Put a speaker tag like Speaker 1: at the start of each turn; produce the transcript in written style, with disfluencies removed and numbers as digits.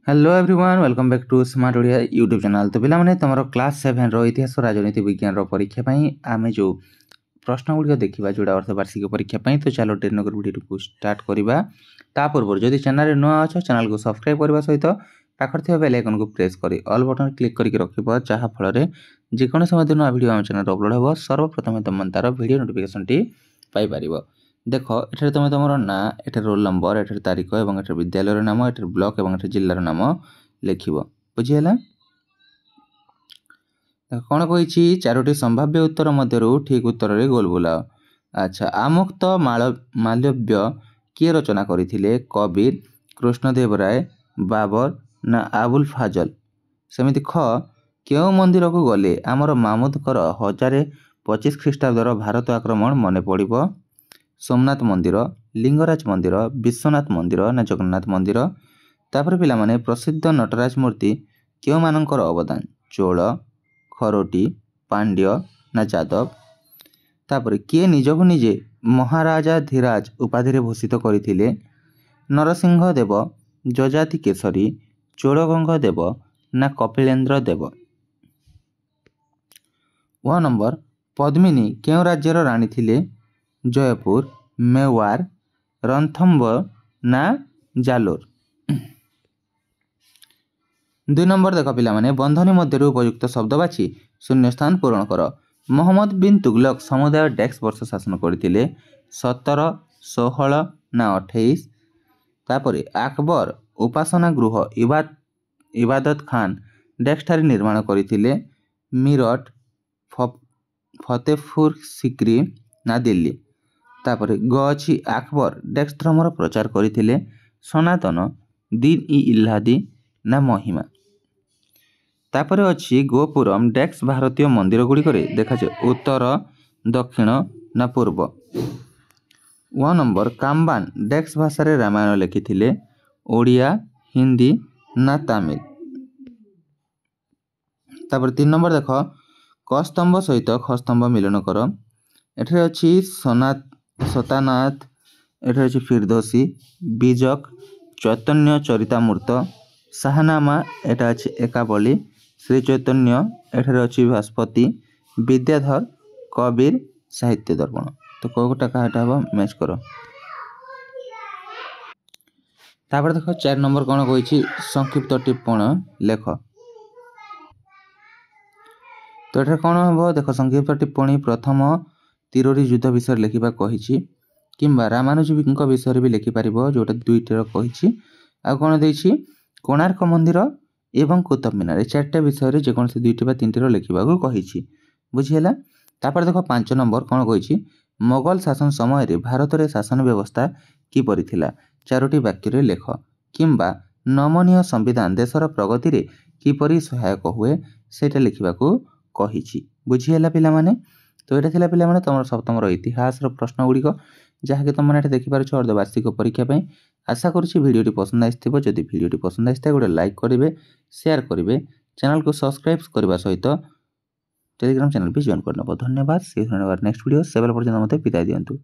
Speaker 1: Hello everyone welcome back to smart Odia YouTube channel. तो पिलामाने तुमरो class 7 रो इतिहास राजनीति विज्ञान रो परीक्षा पई आमे जो प्रश्न गुडी देखिबा जोडा अर्धवार्षिक परीक्षा पई। तो चलो टेक्निकल वीडियो को स्टार्ट करिबा। ता पूर्व जदि चैनल रे नुआ अछ चैनल को सब्सक्राइब करबा सहित पाखर थिबा बेल आइकन को प्रेस करी ऑल बटन क्लिक करके रखिबो, जहा फल रे जे कोन समय नुआ वीडियो हम चैनल अपलोड होबो सर्वप्रथम तुम तार वीडियो नोटिफिकेशन टी पाई परिबो। देख एठारे तुम तुम ना एठारे रोल नंबर एठारे तारीख और एठारे विद्यालय नाम एठारे ब्लॉक और एठारे जिल्लार नाम लिखिबो। बुझीगला। कौन कही चारोटी संभाव्य उत्तर मध्य ठीक उत्तर रे गोल बुलाओ। अच्छा, आमुक्त मालव्य किए रचना करथिले? कबीर, कृष्णदेव राय, बाबर ना आबुल फाजल। सेमिति ख केउ मंदिर को गले आमर मामूदकर 1025 ख्रीष्टाब्दर भारत आक्रमण मने पड़िबो? सोमनाथ मंदिर, लिंगराज मंदिर, विश्वनाथ मंदिर ना जगन्नाथ मंदिर। तापर पिला माने प्रसिद्ध नटराज मूर्ति केउ मानकर अवदान? चोल, खरोटी, पांड्य ना जादव। तापर किए निजको निजे महाराजा धीराज उपाधि रे भूषित करथिले? नरसिंह देव, जजाति केसरी, चोलगंग देव ना कपिलेन्द्र देव। 1 नंबर पद्मिनी केउ राज्यर रानी थिले? जयपुर, मेवार, रणथंबोर ना जालोर। 2 नंबर देख पिला माने बंधनी मध्य उपयुक्त शब्द बाछि शून्य स्थान पूरण कर। मोहम्मद बिन तुगलक समुदाय डेक्स वर्ष शासन करथिले? 17, 16 ना 28। तापरे अकबर उपासना गृह इबादत खान डेक्स ठारे निर्माण करथिले? मीरठ, फतेहपुर सिक्री ना दिल्ली। तापरे गछि अकबर डेक्स धर्मर प्रचार करथिले? सनातन, दीन इ इल्हादी ना महिमा। तापरे अछि गोपुरम डेक्स भारतीय मंदिर गुडी करे देखा जाय उत्तर, दक्षिण ना पूर्व। 1 नंबर काम्बान डेक्स भाषा रे रामायण लिखिथिले? ओडिया, हिंदी ना तमिल। तापर 3 नंबर देख क स्तंभ सहित ख स्तंभ मिलन कर। एठरे अछि सतानाथ, एठरे अछि फिरदोसी, बीजक, चैतन्य चरितामृत, शाहनामा, एटा अछि एकावली, श्री चैतन्य, एठरे अछि भास्पति, विद्याधर, कबीर, साहित्य दर्पण। तो कोटा काटा हबो मैच करो। तापर देखो 4 नंबर कोन कहिछि संक्षिप्त टिप्पणी लेख। तो एठरे कोन हबो देखो संक्षिप्त टिप्पणी प्रथम तिरोरी युद्ध विषय लिखिबा कहिछि किंबा रामानुजविक विषय भी लिखि पारिबो जोटा दुईटर कहिछि। आ कोन दैछि कोणार्क मंदिर एवं कुतुब मीनार चारटा विषय रे जे कोन से दुईटी बा तीनटी लिखिबा को कहिछि। बुझिहेला। तापर देखो 5 नंबर कोन कहिछि मोगल शासन समय रे भारत रे शासन व्यवस्था की परिथिला? चारोटी वाक्य रे लेख। किंबा नमनीय संविधान देशर प्रगति रे की परि सहायक हुए सेटा लिखिबा को कहिछि। बुझिहेला पिला माने। तो एटा थिला पिला माने तमर सप्तम रो इतिहास रो प्रश्न गुडी को जहा कि तुम एटा देखि पारछ अर्धवार्षिक परीक्षा पई। आशा करूछि भिडियोटी पसंद आइथिबो। जदि भिडियोटी पसंद आइथे गोटे लाइक करिवे, शेयर करिवे, चैनल को सब्सक्राइब करबा सहित टेलीग्राम चैनल भी जॉइन करनबो। धन्यवाद। सी यू नेक्स्ट वीडियो। सेबल पर्यंत मते बिदाय दियंतु।